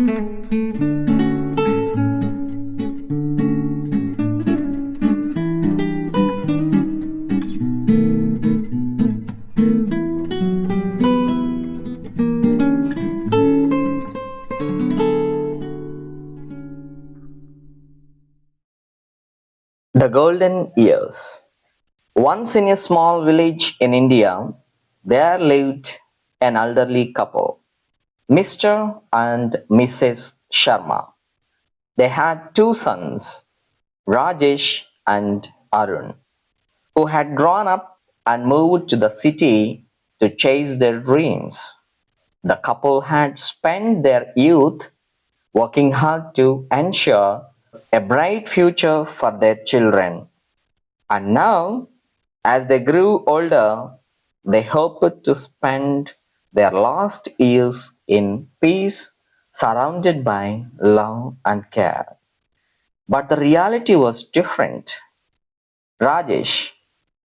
The Golden Years. Once in a small village in India, there lived an elderly couple, Mr. and Mrs. Sharma. They had two sons, Rajesh and Arun, who had grown up and moved to the city to chase their dreams. The couple had spent their youth working hard to ensure a bright future for their children. And now, as they grew older, they hoped to spend their last years in peace, surrounded by love and care. But the reality was different. Rajesh,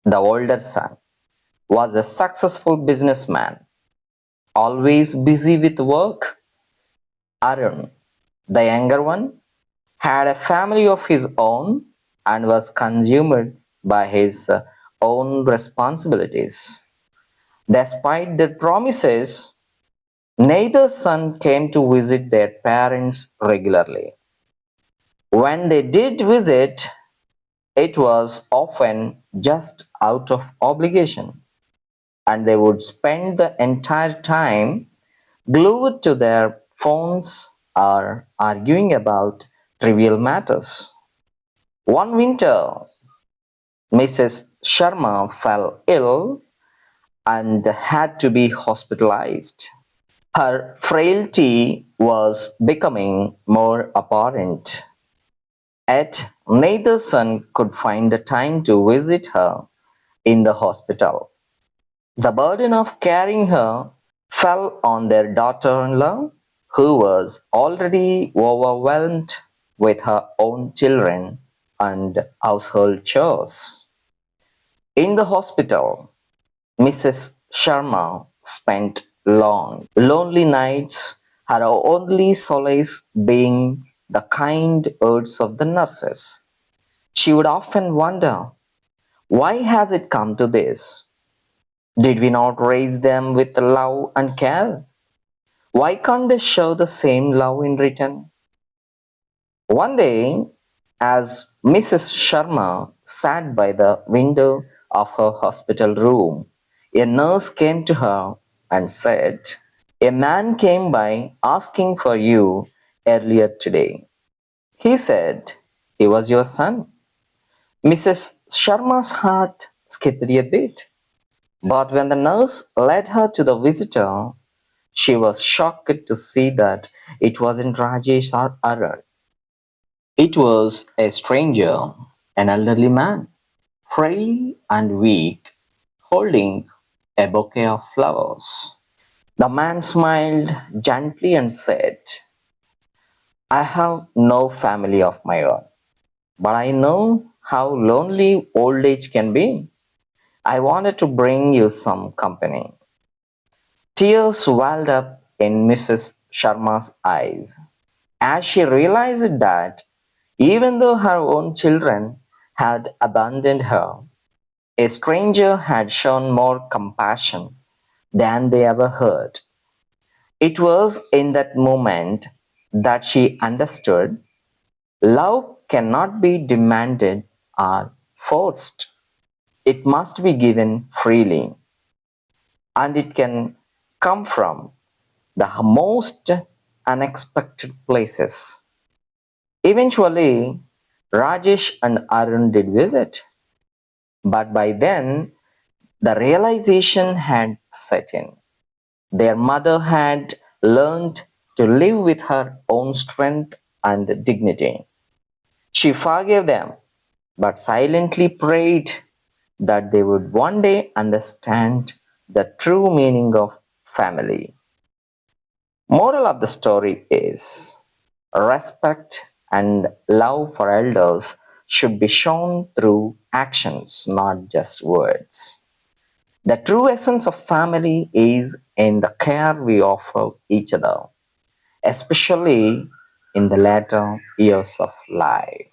the older son, was a successful businessman, always busy with work. Arun, the younger one, had a family of his own and was consumed by his own responsibilities. Despite their promises, neither son came to visit their parents regularly. When they did visit, it was often just out of obligation, and they would spend the entire time glued to their phones or arguing about trivial matters. One winter, Mrs. Sharma fell ill and had to be hospitalized. Her frailty was becoming more apparent, yet neither son could find the time to visit her in the hospital. The burden of carrying her fell on their daughter-in-law, who was already overwhelmed with her own children and household chores. In the hospital, Mrs. Sharma spent long, lonely nights, her only solace being the kind words of the nurses. She would often wonder, why has it come to this? Did we not raise them with love and care? Why can't they show the same love in return? One day, as Mrs. Sharma sat by the window of her hospital room, a nurse came to her and said, "A man came by asking for you earlier today. He said he was your son." Mrs. Sharma's heart skipped a beat, but when the nurse led her to the visitor, she was shocked to see that it wasn't Rajesh or Arun. It was a stranger, an elderly man, frail and weak, holding a bouquet of flowers. The man smiled gently and said, "I have no family of my own, but I know how lonely old age can be. I wanted to bring you some company." Tears welled up in Mrs. Sharma's eyes as she realized that even though her own children had abandoned her, a stranger had shown more compassion than they ever heard. It was in that moment that she understood love cannot be demanded or forced. It must be given freely, and it can come from the most unexpected places. Eventually, Rajesh and Arun did visit, but by then the realization had set in. Their mother had learned to live with her own strength and dignity. She forgave them, but silently prayed that they would one day understand the true meaning of family. Moral of the story is respect and love for elders should be shown through actions, not just words. The true essence of family is in the care we offer each other. especially in the later years of life.